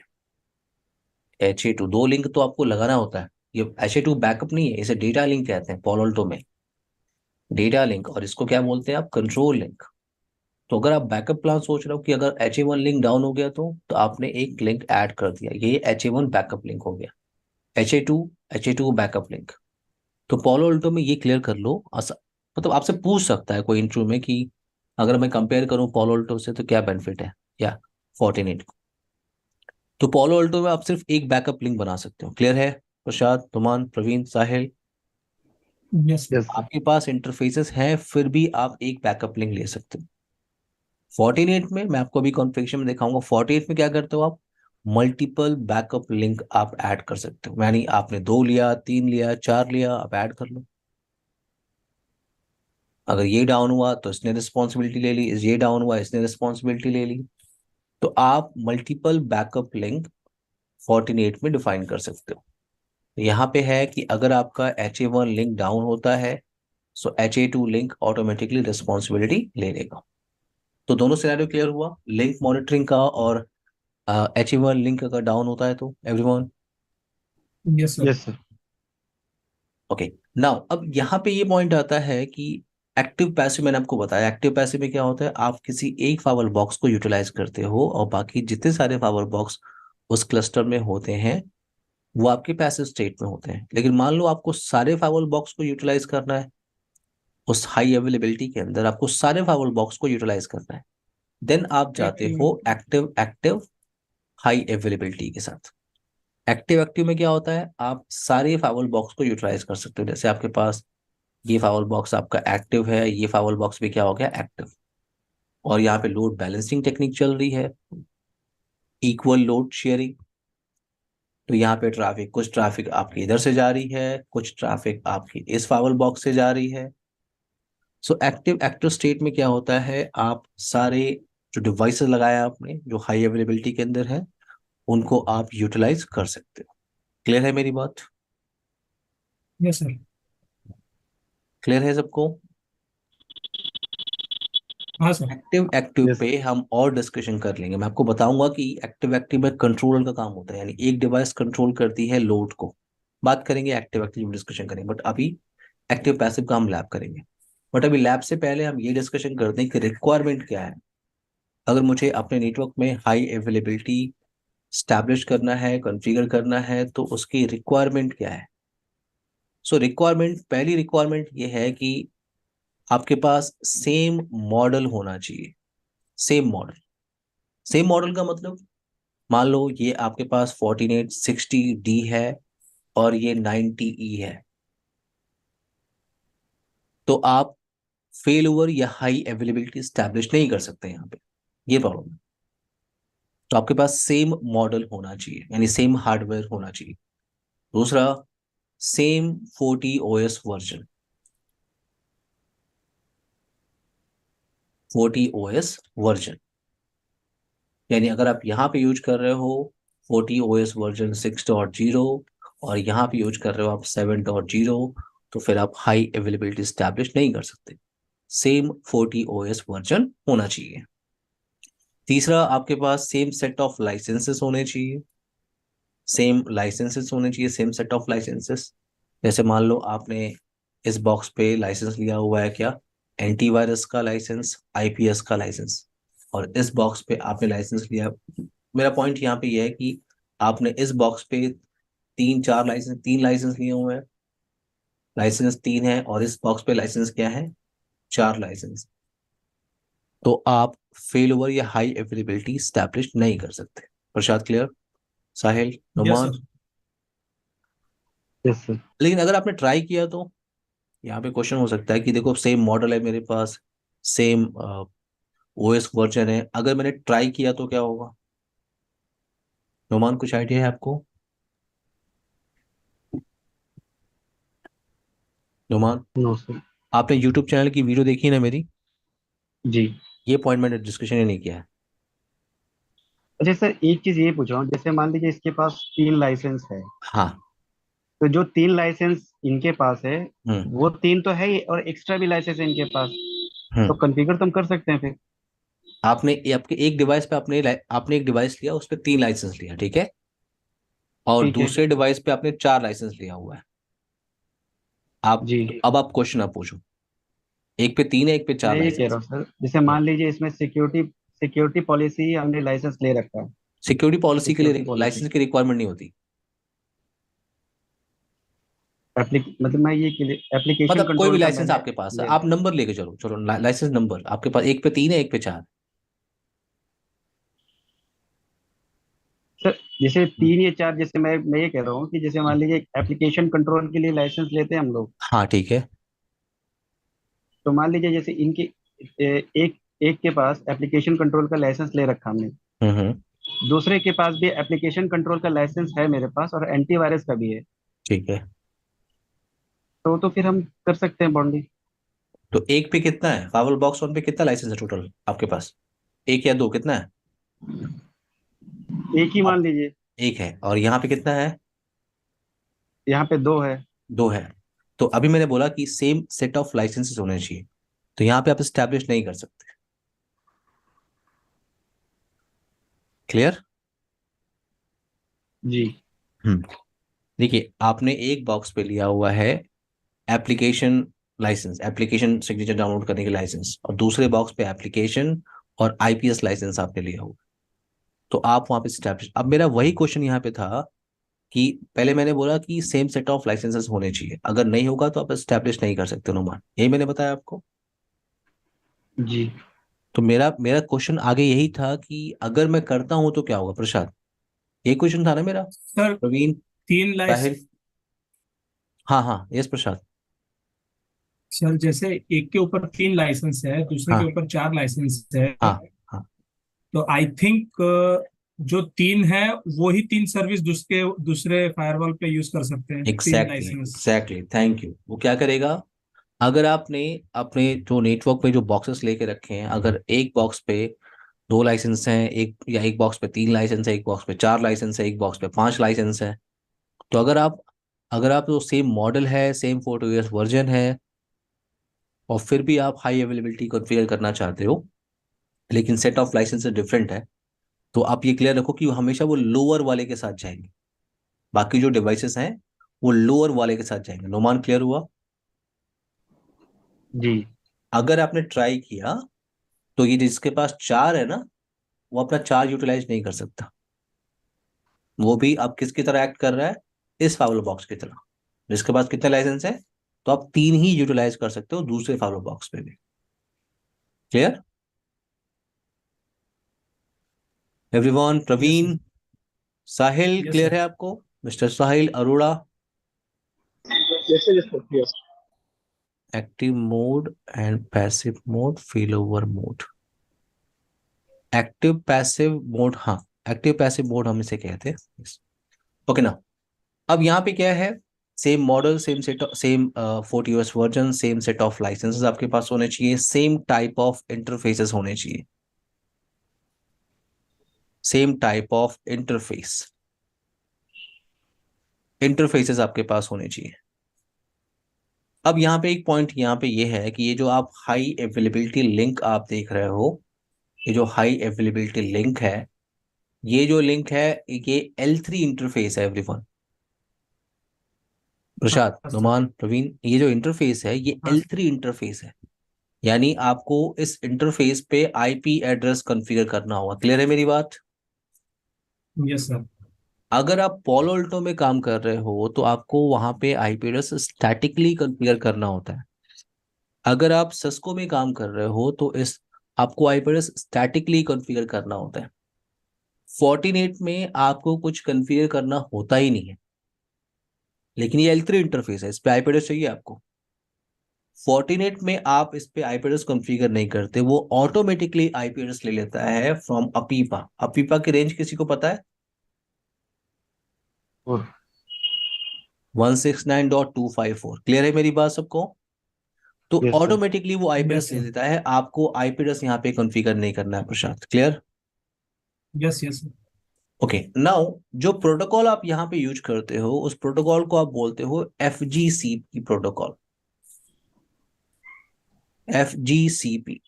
HA2 दो लिंक तो आपको लगाना होता है। ये HA2 बैकअप नहीं है, इसे डेटा लिंक कहते हैं पॉलोल्टो में, डेटा लिंक, और इसको क्या बोलते हैं आप, कंट्रोल लिंक। तो अगर आप बैकअप प्लान सोच रहे हो कि अगर HA1 लिंक डाउन हो गया तो आपने एक लिंक ऐड कर दिया, ये HA1 बैकअप लिंक हो गया। HA2, HA2 backup link. तो पोलो अल्टो में ये क्लियर कर लो, मतलब आपसे पूछ सकता है कोई इंटरव्यू में कि अगर मैं कंपेयर करूं पोलो अल्टो से तो क्या बेनिफिट है, या फोर्टिनेट। तो पोलो अल्टो में आप सिर्फ एक बैकअप लिंक बना सकते हो। क्लियर है Prasad, Numan, Praveen, Sahil? Yes sir. Yes sir. आपके पास इंटरफेसेस हैं फिर भी आप एक बैकअप लिंक ले सकते हो। फोर्टिनेट में मैं आपको अभी कॉन्फ़िगरेशन में दिखाऊंगा, फोर्टिनेट में क्या करते हो आप, मल्टीपल बैकअप लिंक आप ऐड कर सकते हो, यानी आपने दो लिया, तीन लिया, चार लिया, आप ऐड कर लो। अगर ये डाउन हुआ तो इसने रिस्पॉन्सिबिलिटी ले ली, ये डाउन हुआ इसने रिस्पॉन्सिबिलिटी ले ली। तो आप मल्टीपल बैकअप लिंक फोर्टिनेट में डिफाइन कर सकते हो। तो यहाँ पे है कि अगर आपका HA1 लिंक डाउन होता है सो HA2 लिंक ऑटोमेटिकली रिस्पॉन्सिबिलिटी ले लेगा। तो दोनों सिनेरियो क्लियर हुआ, लिंक मॉनिटरिंग का और HA1 लिंक अगर डाउन होता है तो everyone. Yes sir. Yes sir. Okay. Now अब यहाँ पे ये पॉइंट आता है कि एक्टिव पैसिव, मैंने आपको बताया एक्टिव पैसिव में क्या होता है, आप किसी एक फावर बॉक्स को यूटिलाइज करते हो और बाकी जितने सारे फावर बॉक्स उस क्लस्टर में होते हैं वो आपके पैसिव स्टेट में होते हैं। लेकिन मान लो आपको सारे फावर बॉक्स को यूटिलाइज करना है, उस हाई अवेलेबिलिटी के अंदर आपको सारे फावर बॉक्स को यूटिलाइज करना है, देन आप जाते एक्टिव। हो एक्टिव एक्टिव हाई अवेलेबिलिटी के साथ। एक्टिव एक्टिव में क्या होता है, आप सारे फावर बॉक्स को यूटिलाइज कर सकते हो। जैसे आपके पास ये फावर बॉक्स आपका एक्टिव है, ये फावर बॉक्स भी क्या हो गया, एक्टिव। और यहाँ पे लोड बैलेंसिंग टेक्निक चल रही है, इक्वल लोड शेयरिंग। तो यहाँ पे ट्रैफिक, कुछ ट्रैफिक आपकी इधर से जा रही है, कुछ ट्रैफिक आपकी इस फावर बॉक्स से जा रही है। सो एक्टिव एक्टिव स्टेट में क्या होता है, आप सारे जो डिवाइसेस लगाया आपने जो हाई अवेलेबिलिटी के अंदर है उनको आप यूटिलाइज कर सकते हो। क्लियर है मेरी बात? Yes sir. क्लियर है सबको? हाँ सर। Active active yes. पे हम और डिस्कशन कर लेंगे। मैं आपको बताऊंगा कि एक्टिव एक्टिव में कंट्रोलर का काम होता है, यानी एक डिवाइस कंट्रोल करती है लोड को। बात करेंगे एक्टिव एक्टिव डिस्कशन करेंगे, बट अभी एक्टिव पैसिव का हम लैब करेंगे। बट अभी लैब से पहले हम ये डिस्कशन करते हैं कि रिक्वायरमेंट क्या है। अगर मुझे अपने नेटवर्क में हाई अवेलेबिलिटी स्टैब्लिश करना है, कॉन्फ़िगर करना है, तो उसकी रिक्वायरमेंट क्या है। सो रिक्वायरमेंट, पहली रिक्वायरमेंट ये है कि आपके पास सेम मॉडल होना चाहिए। Same model. सेम मॉडल का मतलब, मान लो ये आपके पास फोर्टीनेट 60D है और ये 90E है, तो आप फेल ओवर या हाई अवेलेबिलिटी स्टैब्लिश नहीं कर सकते यहाँ पे, ये प्रॉब्लम है। तो आपके पास सेम मॉडल होना चाहिए, यानी सेम हार्डवेयर होना चाहिए। दूसरा, same 40 OS version, 40 OS version, यानी अगर आप यहाँ पे यूज कर रहे हो 40 OS वर्जन 6.0 और यहाँ पे यूज कर रहे हो आप 7.0, तो फिर आप हाई अवेलेबिलिटी स्टैब्लिश नहीं कर सकते। सेम 40 OS वर्जन होना चाहिए। तीसरा, आपके पास सेम सेट ऑफ लाइसेंसेस होने चाहिए। सेम लाइसेंसेस होने चाहिए, सेम सेट ऑफ लाइसेंसेस। जैसे मान लो आपने इस बॉक्स पे लाइसेंस लिया हुआ है क्या, एंटीवायरस का लाइसेंस, IPS का लाइसेंस, और इस बॉक्स पे आपने लाइसेंस लिया। मेरा पॉइंट यहाँ पे यह है कि आपने इस बॉक्स पे तीन लाइसेंस लिए हुए हैं, लाइसेंस तीन है, और इस बॉक्स पे लाइसेंस क्या है, चार लाइसेंस। तो आप फेल ओवर या हाई अवेलेबिलिटी स्टैब्लिश नहीं कर सकते। Prasad clear? Sahil, yes Numan? Sir. Yes sir. लेकिन अगर आपने ट्राई किया तो यहाँ पे क्वेश्चन हो सकता है कि देखो सेम मॉडल है मेरे पास, सेम OS वर्जन है, अगर मैंने ट्राई किया तो क्या होगा। नुमान, कुछ आइडिया है आपको? Numan, no sir. आपने यूट्यूब चैनल की वीडियो देखी ना मेरी? जी। ये पॉइंट मैंने डिस्कशन ही नहीं किया है। अच्छा सर, एक चीज ये पूछ रहा हूँ, जैसे मान लीजिए इसके पास 3 लाइसेंस है, हाँ। तो जो 3 लाइसेंस इनके पास है हम्म। वो तीन तो है ही, और एक्स्ट्रा भी लाइसेंस है इनके पास, तो हम्म। कॉन्फ़िगर तो हम कर सकते हैं फिर। आपने आपके एक डिवाइस पे आपने एक डिवाइस लिया, उस पर तीन लाइसेंस लिया, ठीक है। और ठीक है। दूसरे डिवाइस पे आपने 4 लाइसेंस लिया हुआ है। आप जी, अब आप क्वेश्चन आप पूछो। एक पे 3 है, एक पे मैं 4 ये कह रहा लाइसेंस हूँ सर, जैसे है। मान लीजिए इसमें सिक्योरिटी सिक्योरिटी पॉलिसी हमने लाइसेंस ले रखा है। सिक्योरिटी पॉलिसी के सिक्योरिटी लिए पॉलिसी लाइसेंस की रिक्वायरमेंट नहीं होती। मतलब मैं ये एप्लीकेशन मतलब कोई भी कंट्रोल का लाइसेंस मैंने आपके पास है, ले आप नंबर लेके चलो, चलो लाइसेंस नंबर आपके पास एक पे 3 है, एक पे 4। सर, जैसे हम्म। 3 या 4, जैसे मैं ये कह रहा हूँ कि जैसे मान लीजिए एप्लीकेशन कंट्रोल के लिए लाइसेंस लेते हैं हम लोग। हाँ ठीक है। तो मान लीजिए जैसे इनके एक एक के पास एप्लीकेशन कंट्रोल का लाइसेंस ले रखा हमने, हम्म। दूसरे के पास भी एप्लीकेशन कंट्रोल का लाइसेंस है मेरे पास और एंटीवायरस का भी है। ठीक है। तो फिर हम कर सकते हैं बॉन्डिंग। तो एक पे कितना है, फाइवर बॉक्स वन पे कितना लाइसेंस है टोटल आपके पास? एक या दो, कितना है? एक ही मान आप लीजिए। एक है, और यहाँ पे कितना है? यहाँ पे 2 है। दो है। तो अभी मैंने बोला कि सेम सेट ऑफ लाइसेंसेस होने चाहिए, तो यहाँ पे आप स्टैब्लिश नहीं कर सकते। क्लियर? जी। हम्म। देखिए, आपने एक बॉक्स पे लिया हुआ है application license, application signature download करने की लाइसेंस, और दूसरे बॉक्स पे एप्लीकेशन और आईपीएस लाइसेंस आपने लिया हुआ। तो आप वहां पे स्टैब्लिश, अब मेरा वही क्वेश्चन यहाँ पे था कि पहले मैंने बोला कि सेम सेट ऑफ लाइसेंसेस होने चाहिए, अगर नहीं होगा तो आप स्टैब्लिश नहीं कर सकते नुमान, यही मैंने बताया आपको। जी। तो मेरा मेरा क्वेश्चन आगे यही था कि अगर मैं करता हूं तो क्या होगा प्रसाद, ये क्वेश्चन था ना मेरा। सर प्रवीण, 3 लाइस साहिल। हाँ हाँ, यस प्रसाद। सर जैसे एक के ऊपर 3 लाइसेंस है, दूसरे के हाँ ऊपर 4 लाइसेंस है। हाँ हाँ। तो आई थिंक जो 3 है वो ही 3 सर्विस दूसरे दूसरे फायरवॉल पे यूज कर सकते हैं, तीन exactly license exactly, thank you. वो क्या करेगा, अगर आपने अपने जो नेटवर्क पे जो बॉक्सेस लेके रखे हैं, अगर एक बॉक्स पे 2 लाइसेंस हैं, एक या एक बॉक्स पे 3 लाइसेंस है, एक बॉक्स पे 4 लाइसेंस है, एक बॉक्स पे 5 लाइसेंस है, तो अगर आप तो सेम मॉडल है, सेम 4 वर्जन है, और फिर भी आप हाई अवेलेबिलिटी कॉन्फ़िगर करना चाहते हो, लेकिन सेट ऑफ लाइसेंस डिफरेंट है, तो आप ये क्लियर रखो कि हमेशा वो लोअर वाले के साथ जाएंगे। बाकी जो डिवाइसेस हैं वो लोअर वाले के साथ जाएंगे। नोमान, क्लियर हुआ? जी। अगर आपने ट्राई किया तो ये जिसके पास 4 है ना, वो अपना 4 यूटिलाइज नहीं कर सकता। वो भी अब किसकी तरह एक्ट कर रहा है, इस फावल बॉक्स की तरह। जिसके पास कितने लाइसेंस है, तो आप 3 ही यूटिलाइज कर सकते हो दूसरे फावल बॉक्स पे भी। Clear everyone? Yes sir. Praveen, Sahil, yes clear sir. है आपको? Mister Sahil Arora. Yes sir, yes sir, yes. Active mode and passive mode, fail over mode. Active passive mode, हाँ, एक्टिव पैसिव मोड हम इसे कहते हैं। ओके ना। अब यहाँ पे क्या है, same model, same set, same 40 version, same set of licenses आपके पास होने चाहिए, सेम टाइप ऑफ इंटरफेसेस होने चाहिए, सेम टाइप ऑफ इंटरफेसेस आपके पास होने चाहिए। अब यहाँ पे एक पॉइंट यहाँ पे ये है कि ये जो आप हाई अवेलेबिलिटी लिंक आप देख रहे हो, ये जो हाई अवेलेबिलिटी लिंक है, ये जो लिंक है, ये L3 इंटरफेस है एवरीवन। प्रसाद, हाँ सर। नुमान, प्रवीण, ये जो इंटरफेस है ये हाँ L3 इंटरफेस है। यानी आपको इस इंटरफेस पे आईपी एड्रेस कॉन्फ़िगर करना होगा। क्लियर है मेरी बात? Yes sir. अगर आप पोलो अल्टो में काम कर रहे हो तो आपको वहां पे आईपी एड्रेस स्टैटिकली कॉन्फ़िगर करना होता है। अगर आप सिस्को में काम कर रहे हो तो इस आपको आईपी एड्रेस स्टैटिकली कॉन्फ़िगर करना होता है। फोर्टिनेट में आपको कुछ कॉन्फ़िगर करना होता ही नहीं है, लेकिन ये L3 इंटरफेस है, इस पे आईपी एड्रेस चाहिए आपको। फोर्टिनेट में आप इस पे आईपी एड्रेस कॉन्फ़िगर नहीं करते, वो ऑटोमेटिकली आईपी एड्रेस ले लेता है फ्रॉम अपीपा। अपीपा की रेंज किसी को पता है? और 169.254। क्लियर है मेरी बात सबको? तो यस सर। ऑटोमेटिकली वो आईपी यस एड्रेस ले सर। लेता है, आपको आईपी एड्रेस यहाँ पे कॉन्फ़िगर नहीं करना है Prashant. Clear? Yes yes sir. Okay now, जो प्रोटोकॉल आप यहाँ पे यूज करते हो उस प्रोटोकॉल को आप बोलते हो FGCP प्रोटोकॉल। FGCP।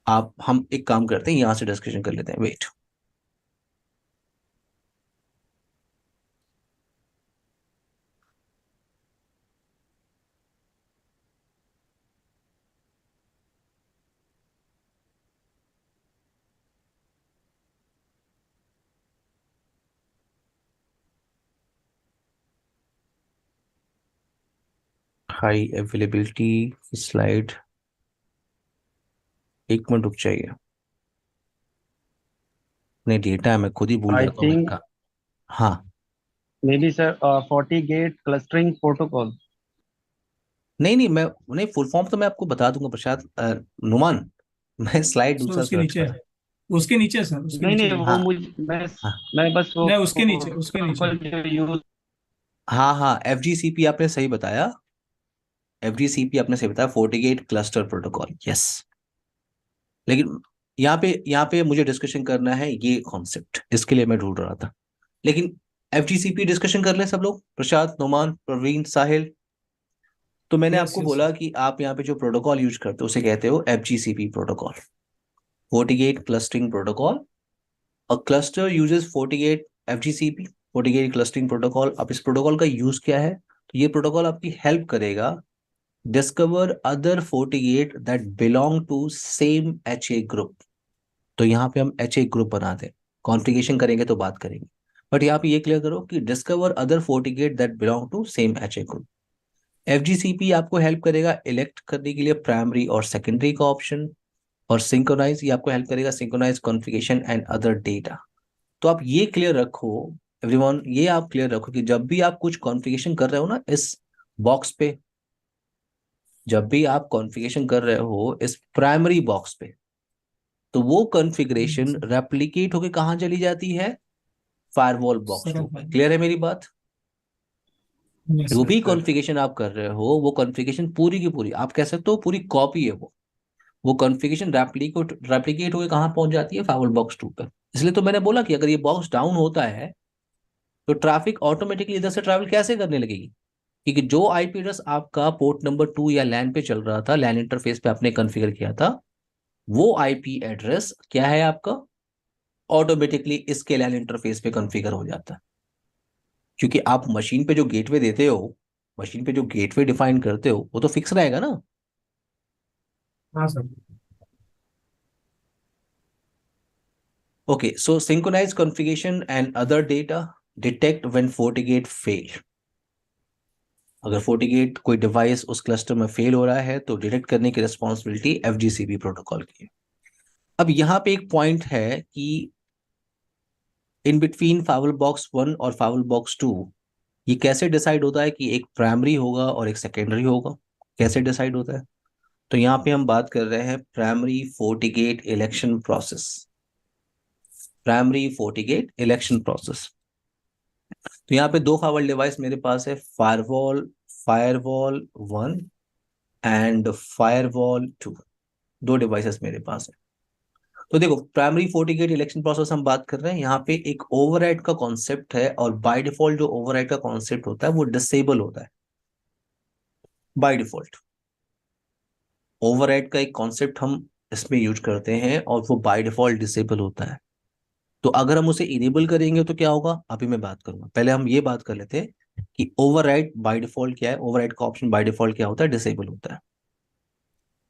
हम एक काम करते हैं, यहां से डिस्कशन कर लेते हैं, वेट। हाई अवेलेबिलिटी स्लाइड, एक मिनट रुक जाइए, नहीं डेटा है मैं खुद ही भूल आई जाता हूँ मैं थिंक का। हाँ। Maybe sir 40 gate clustering protocol. नहीं नहीं, मैं नहीं, फुल फॉर्म तो मैं आपको बता दूंगा प्रशांत, नुमान। मैं स्लाइड सर दूसरा उसके सर्च नीचे कर है, उसके नीचे सर, उसके नहीं नीचे नहीं, जाइए। वो हाँ मुझे हाँ मैं बस वो नहीं, उसके नीचे, उसके नीचे। प्रोटोकॉल जो यूज। हाँ हाँ, एफ जी सी पी आपने सही बताया, एफ जी सी पी आपने सही बताया, फोर्टीगेट क्लस्टर प्रोटोकॉल, यस। लेकिन यहाँ पे मुझे डिस्कशन करना है ये कॉन्सेप्ट, इसके लिए मैं ढूंढ रहा था। लेकिन F G C P discussion कर ले सब लोग, प्रशांत, नोमान, प्रवीण, साहिल। तो मैंने यस आपको यस बोला कि आप यहाँ पे जो प्रोटोकॉल यूज करते हो उसे कहते हो F G C P protocol, FortiGate clustering protocol. A cluster uses 48 FGCP, 48 clustering protocol. अब इस प्रोटोकॉल का यूज क्या है? तो ये प्रोटोकॉल आपकी हेल्प करेगा discover other 48 that belong to same HA group. तो यहाँ पे हम HA ग्रुप बनाते हैं, कॉन्फ़िगरेशन करेंगे तो बात करेंगे, बट यहाँ पे ये क्लियर करो कि discover other 48 that belong to same HA group. FGCP आपको हेल्प करेगा इलेक्ट करने के लिए प्राइमरी और सेकेंडरी का ऑप्शन, और सिंक्रोनाइज ये आपको हेल्प करेगा synchronize configuration and other data. तो आप ये क्लियर रखो एवरीवन, ये आप क्लियर रखो कि जब भी आप कुछ कॉन्फ़िगरेशन कर रहे हो ना इस बॉक्स पे, जब भी आप कॉन्फ़िगरेशन कर रहे हो इस प्राइमरी बॉक्स पे, तो वो कॉन्फ़िगरेशन सर। रेप्लिकेट होके कहाँ चली जाती है? फायरवॉल बॉक्स 2 सेकंड पे। टाइम। क्लियर है मेरी बात? यस जो सर। भी कॉन्फ़िगरेशन आप कर रहे हो वो कॉन्फ़िगरेशन पूरी की पूरी आप कह सकते हो पूरी कॉपी है वो कॉन्फ़िगरेशन रेप्लिकेट होके कहाँ पहुंच जाती है? फायरवॉल बॉक्स 2 पे। इसलिए तो मैंने बोला कि अगर ये बॉक्स डाउन होता है तो ट्रैफिक ऑटोमेटिकली इधर से ट्रैवल कैसे करने लगेगी? क्योंकि जो आईपी एड्रेस आपका पोर्ट नंबर 2 या लैन पे चल रहा था, लैन इंटरफेस पे आपने कॉन्फ़िगर किया था, वो आईपी एड्रेस क्या है आपका? ऑटोमेटिकली इसके लैन इंटरफेस पे कॉन्फ़िगर हो जाता है। क्योंकि आप मशीन पे जो गेटवे देते हो, मशीन पे जो गेटवे डिफाइन करते हो वो तो फिक्स रहेगा ना। हाँ सर। Okay, so synchronize configuration and other data, detect when FortiGate fail. अगर FortiGate कोई डिवाइस उस क्लस्टर में फेल हो रहा है तो डिटेक्ट करने की रिस्पॉन्सिबिलिटी FGCP प्रोटोकॉल की है। अब यहाँ पे एक पॉइंट है कि इन बिटवीन फाइवल बॉक्स 1 और फाइवल बॉक्स 2 ये कैसे डिसाइड होता है कि एक प्राइमरी होगा और एक सेकेंडरी होगा? कैसे डिसाइड होता है? तो यहाँ पे हम बात कर रहे हैं primary FortiGate election process, primary FortiGate election process. तो यहाँ पे दो फाइवल डिवाइस मेरे पास है, फायरवॉल फायरवॉल 1 एंड फायरवॉल 2, दो डिवाइसेस मेरे पास है। तो देखो प्राइमरी FortiGate इलेक्शन प्रोसेस हम बात कर रहे हैं, यहाँ पे एक ओवरराइड का कॉन्सेप्ट है, और बाय डिफॉल्ट जो ओवरराइड का कॉन्सेप्ट होता है वो डिसेबल होता है बाय डिफॉल्ट। ओवरराइड का एक कॉन्सेप्ट हम इसमें यूज करते हैं और वो बाय डिफॉल्ट डिसेबल होता है। तो अगर हम उसे इनेबल करेंगे तो क्या होगा, अभी मैं बात करूंगा, पहले हम ये बात कर लेते हैं कि ओवरराइड बाय डिफॉल्ट क्या है। ओवरराइड का ऑप्शन बाय डिफॉल्ट क्या होता है? डिसेबल होता है।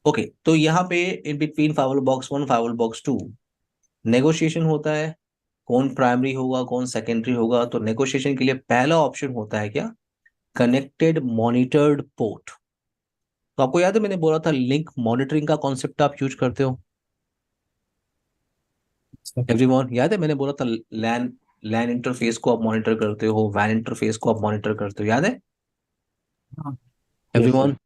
ओके, तो यहाँ पे in between firewall box 1 firewall box 2 negotiation होता है, कौन प्राइमरी होगा कौन सेकेंडरी होगा। तो नेगोशिएशन के लिए पहला ऑप्शन होता है क्या? Connected monitored port. तो आपको याद है मैंने बोला था लिंक मॉनिटरिंग का कॉन्सेप्ट आप यूज करते हो, सर। एवरीवन याद है मैंने बोला था लैन लैन इंटरफेस को आप मॉनिटर करते हो, वैन इंटरफेस को आप मॉनिटर करते हो, याद है हाँ। Yes everyone? सर।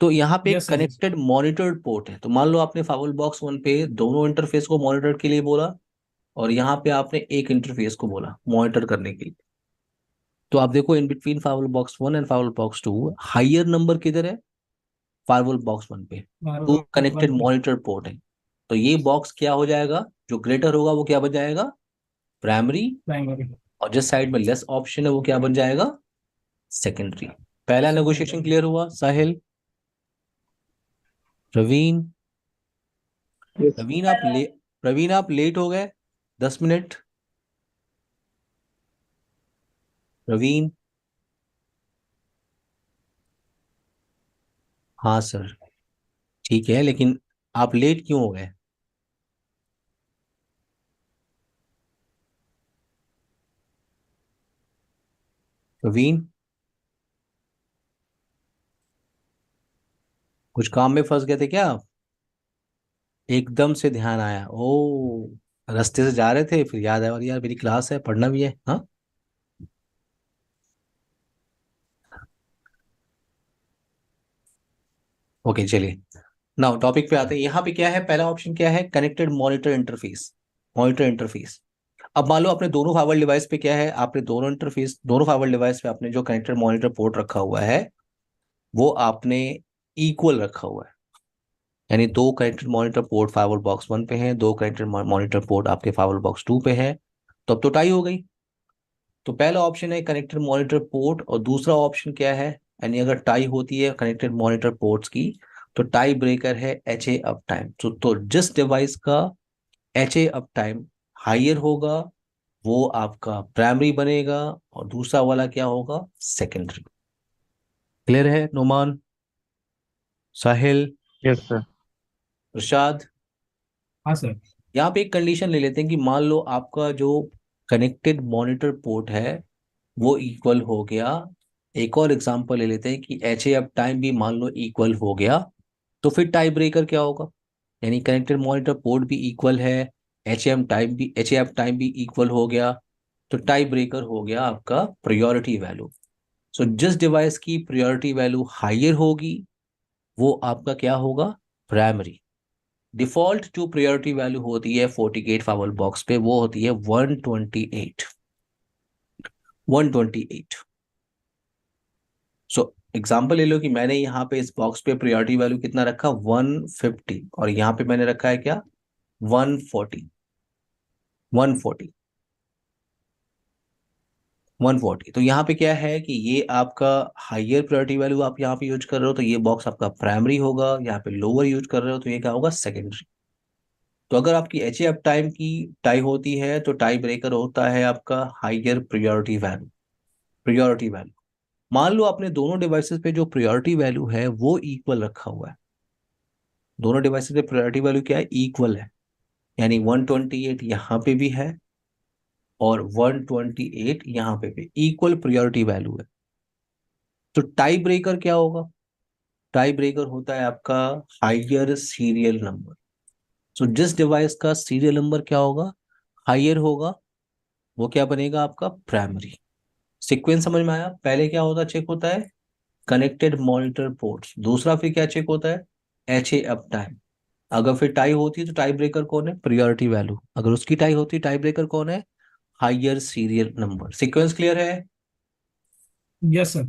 तो यहाँ पे yes sir, yes. Connected monitored port है, तो मान लो आपने फाइवल बॉक्स 1 पे दोनों इंटरफेस को मॉनिटर के लिए बोला, और यहाँ पे आपने एक इंटरफेस को बोला मॉनिटर करने के लिए। तो आप देखो in between firewall box 1 and firewall box 2 higher number किधर है? फाइवल बॉक्स 1 पे, टू मार्वल कनेक्टेड वन पे। मॉनिटर पोर्ट है। तो ये बॉक्स क्या हो जाएगा? जो ग्रेटर होगा वो क्या बन जाएगा? प्राइमरी। प्राइमरी। और जिस साइड में लेस ऑप्शन है वो क्या बन जाएगा? सेकेंडरी। पहला नेगोशिएशन सेकेंडरी। क्लियर हुआ साहिल? प्रवीण? यस। प्रवीण आप ले प्रवीण आप लेट हो गए 10 मिनट। प्रवीण? हाँ सर, ठीक है, लेकिन आप लेट क्यों हो गए? प्रवीण? कुछ काम में फंस गए थे क्या आप? एकदम से ध्यान आया, ओ रास्ते से जा रहे थे फिर याद आया, और यार मेरी क्लास है, पढ़ना भी है। हाँ, ओके चलिए। नाउ टॉपिक पे आते हैं। यहाँ पे क्या है, पहला ऑप्शन क्या है, connected monitor interface. Monitor interface. अब मान लो अपने दोनों फाइबर डिवाइस पे क्या है, आपने दोनों इंटरफेस, दोनों फाइबर डिवाइस पे आपने जो कनेक्टेड मॉनिटर पोर्ट रखा हुआ है वो आपने इक्वल रखा हुआ है। यानी दो connected monitor port fibre box 1 पे है, दो कनेक्टेड मॉनिटर पोर्ट आपके फाइबर बॉक्स 2 पे है। तो अब तो टाई हो गई। तो पहला ऑप्शन है कनेक्टेड मॉनिटर पोर्ट, और दूसरा ऑप्शन क्या है, यानी अगर टाई होती है कनेक्टेड मॉनिटर पोर्ट्स की तो टाई ब्रेकर है एच ए अप टाइम। तो जिस डिवाइस का H A up time higher होगा वो आपका प्राइमरी बनेगा, और दूसरा वाला क्या होगा, सेकेंडरी। क्लियर है नुमान, साहिल, यस सर। इरशाद? हाँ सर। यहाँ पे एक कंडीशन ले लेते हैं कि मान लो आपका जो कनेक्टेड मॉनिटर पोर्ट है वो इक्वल हो गया। एक और एग्जांपल ले लेते हैं कि एच ए अप टाइम भी मान लो इक्वल हो गया, तो फिर टाई ब्रेकर क्या होगा? यानी कनेक्टेड मॉनिटर पोर्ट भी इक्वल है, एच ए अप टाइम भी इक्वल हो गया, तो टाई ब्रेकर हो गया आपका प्रायोरिटी वैल्यू। सो जिस डिवाइस की प्रायोरिटी वैल्यू हायर होगी वो आपका क्या होगा, प्राइमरी। डिफॉल्ट जो प्रायोरिटी वैल्यू होती है 48 फावल बॉक्स पे वो होती है 128। 128। सो एग्जाम्पल ले लो कि मैंने यहाँ पे इस बॉक्स पे प्रायोरिटी वैल्यू कितना रखा, 150, और यहाँ पे मैंने रखा है क्या, 140। 140। 140। तो यहाँ पे क्या है कि ये आपका हायर प्रायोरिटी वैल्यू आप यहाँ पे यूज कर रहे हो तो ये बॉक्स आपका प्राइमरी होगा, यहाँ पे लोअर यूज कर रहे हो तो ये क्या होगा, सेकेंडरी। तो अगर आपकी एच अप टाइम की टाई होती है तो टाई ब्रेकर होता है आपका higher priority value. Priority value, मान लो आपने दोनों डिवाइसेस पे जो प्रायोरिटी वैल्यू है वो इक्वल रखा हुआ है। दोनों डिवाइसेस पे प्रायोरिटी वैल्यू क्या है, इक्वल है। यानी 128 यहाँ पे भी है और 128 यहाँ पे भी इक्वल प्रायोरिटी वैल्यू है। तो टाई ब्रेकर क्या होगा, टाई ब्रेकर होता है आपका हायर सीरियल नंबर। सो जिस डिवाइस का सीरियल नंबर क्या होगा, हायर होगा, वो क्या बनेगा आपका प्राइमरी। सीक्वेंस समझ में आया? पहले क्या होता, चेक होता है कनेक्टेड मॉनिटर पोर्ट्स, दूसरा फिर क्या चेक होता है, एच ए अप टाइम। अगर फिर टाई होती है तो टाई ब्रेकर कौन है, प्रायोरिटी वैल्यू। अगर उसकी टाई होती है टाई ब्रेकर कौन है, higher serial number. Sequence clear है yes sir.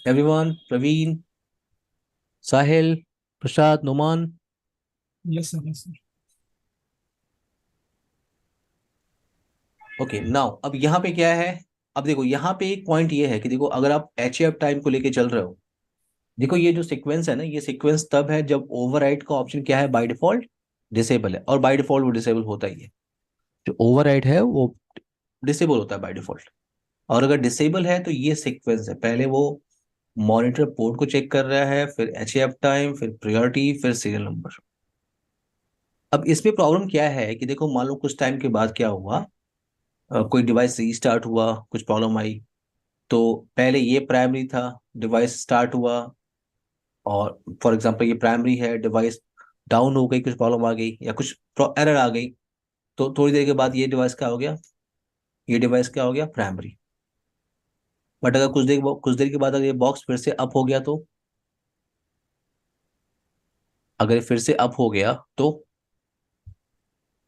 Everyone? Praveen, Sahil, Prasad, Numan? Yes sir. Yes sir. Okay now अब यहाँ पे क्या है, अब देखो यहाँ पे एक पॉइंट ये है कि देखो अगर आप एच एफ टाइम को लेके चल रहे हो, देखो ये जो सीक्वेंस है ना, ये सीक्वेंस तब है जब ओवरराइड का ऑप्शन क्या है, बाय डिफॉल्ट डिसेबल है, और बाय डिफॉल्ट वो डिसेबल होता ही है। जो ओवरराइड है वो डिसेबल होता है बाय डिफॉल्ट। और अगर डिसेबल है तो ये सीक्वेंस है, पहले वो मॉनिटर पोर्ट को चेक कर रहा है, फिर एच एफ टाइम, फिर प्रायोरिटी, फिर सीरियल नंबर। अब इसमें प्रॉब्लम क्या है कि देखो मान लो कुछ टाइम के बाद क्या हुआ, कोई डिवाइस रीस्टार्ट हुआ, कुछ प्रॉब्लम आई, तो पहले ये प्राइमरी था, डिवाइस स्टार्ट हुआ, और फॉर एग्जांपल ये प्राइमरी है, डिवाइस डाउन हो गई, कुछ प्रॉब्लम आ गई या कुछ एरर आ गई, तो थोड़ी देर के बाद ये डिवाइस क्या हो गया, ये डिवाइस क्या हो गया, प्राइमरी। बट अगर कुछ देर के बाद अगर ये बॉक्स फिर से अप हो गया, अगर फिर से अप हो गया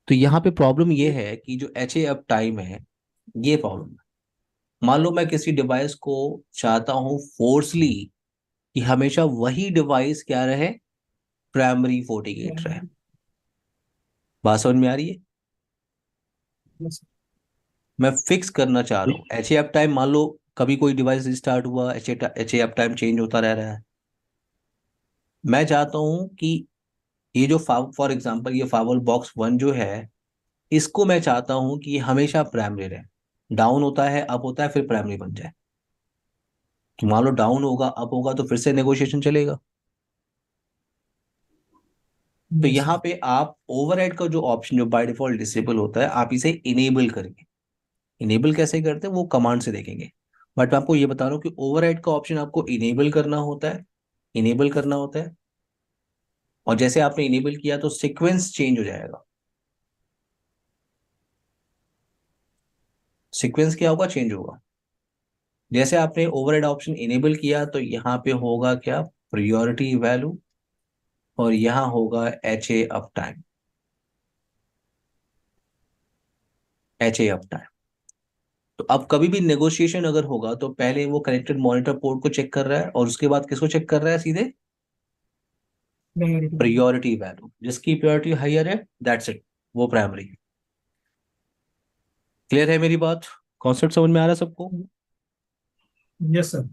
तो यहाँ पे प्रॉब्लम ये है कि जो एच ए अप टाइम है, ये प्रॉब्लम है। मान लो मैं किसी डिवाइस को चाहता हूँ फोर्सली कि हमेशा वही डिवाइस क्या रहे, प्राइमरी 48 रहे। बात समझ में आ रही है? यस मैं फिक्स करना चाह रहा हूँ एच ए अप टाइम। मान लो कभी कोई डिवाइस रिस्टार्ट हुआ, H A up time change होता रह रहा है। मैं चाहता हूँ कि ये जो फॉर एग्जांपल ये फावल बॉक्स 1 जो है, इसको मैं चाहता हूँ कि ये हमेशा प्राइमरी रहे। डाउन होता है, अप होता है, फिर प्राइमरी बन जाए। तो मान लो डाउन होगा, अप होगा, तो फिर से नेगोशिएशन चलेगा। तो यस यहाँ पे आप ओवरराइड का जो ऑप्शन जो बाय डिफॉल्ट डिसेबल होता है, आप इसे इनेबल करेंगे। इनेबल कैसे करते हैं वो कमांड से देखेंगे, बट मैं आपको ये बता रहा हूँ कि ओवरराइड का ऑप्शन आपको इनेबल करना होता है। इनेबल करना होता है। और जैसे आपने इनेबल किया तो सीक्वेंस चेंज हो जाएगा। सीक्वेंस क्या होगा, चेंज होगा। जैसे आपने ओवरराइड ऑप्शन इनेबल किया तो यहाँ पे होगा क्या, प्रायोरिटी वैल्यू, और यहाँ होगा H A up time. H A up time. तो अब कभी भी नेगोशिएशन अगर होगा तो पहले वो कनेक्टेड मॉनिटर पोर्ट को चेक कर रहा है, और उसके बाद किसको चेक कर रहा है, सीधे प्रायोरिटी। Priority value. जिसकी प्रायोरिटी हायर है, दैट्स इट, वो प्राइमरी। क्लियर है मेरी बात? कॉन्सेप्ट समझ में आ रहा है सबको? Yes sir.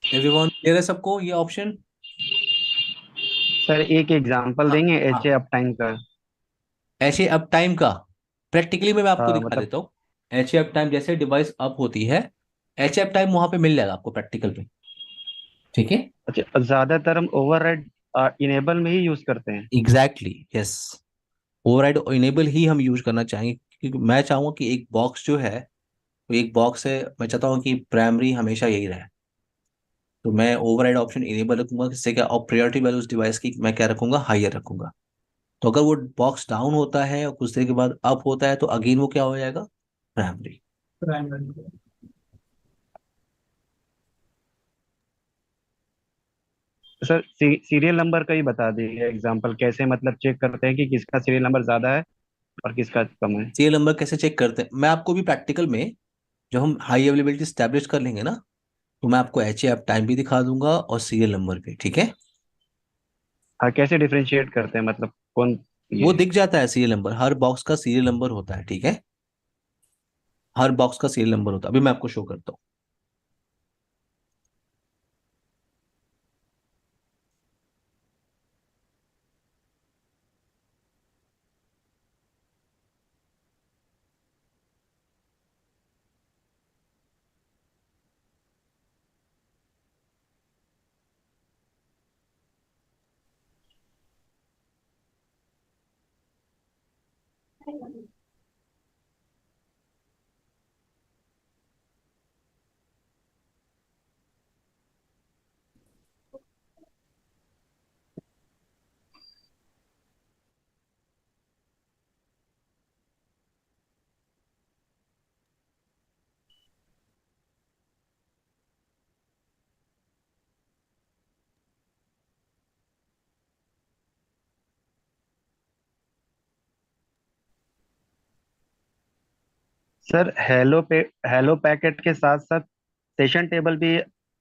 एवरीवन क्लियर है सबको ये ऑप्शन? सर एक एग्जांपल हाँ देंगे हाँ। एच ए अप टाइम का? एच ए अप टाइम का प्रैक्टिकली में मैं आपको दिखा मतलब देता हूँ। एच ए अप टाइम, जैसे डिवाइस अप होती है, एच ए अप टाइम वहां पे मिल जाएगा आपको प्रैक्टिकल पे। ठीक है। अच्छा, ज्यादातर हम ओवरराइड इनेबल में ही यूज करते हैं। Exactly yes. ओवरराइड इनेबल ही हम यूज करना चाहेंगे, क्योंकि मैं चाहूंगा कि एक बॉक्स जो है, वो एक बॉक्स है, मैं चाहता हूँ कि प्राइमरी हमेशा यही रहे। तो मैं ओवरराइड ऑप्शन इनेबल रखूंगा, किससे क्या, और प्रायोरिटी वैल्यू उस डिवाइस की मैं क्या रखूंगा, हायर रखूंगा। तो अगर वो बॉक्स डाउन होता है और कुछ देर के बाद अप होता है तो अगेन वो क्या हो जाएगा, primary. Primary. Sir serial number का ही बता दीजिए एग्जांपल, कैसे मतलब चेक करते हैं कि किसका सीरियल नंबर ज्यादा है और किसका कम है? सीरियल नंबर कैसे चेक करते हैं, मैं आपको भी प्रैक्टिकल में, जब हम हाई अवेलेबिलिटी स्टैब्लिश कर लेंगे ना, तो मैं आपको एच ए एफ टाइम भी दिखा दूंगा और सीरियल नंबर भी, ठीक है। हाँ, कैसे डिफरेंशिएट करते हैं, मतलब कौन वो ये है? दिख जाता है सीरियल नंबर, हर बॉक्स का सीरियल नंबर होता है, ठीक है। हर बॉक्स का सीरियल नंबर होता है, अभी मैं आपको शो करता हूँ। सर हेलो पैकेट के साथ साथ सेशन टेबल भी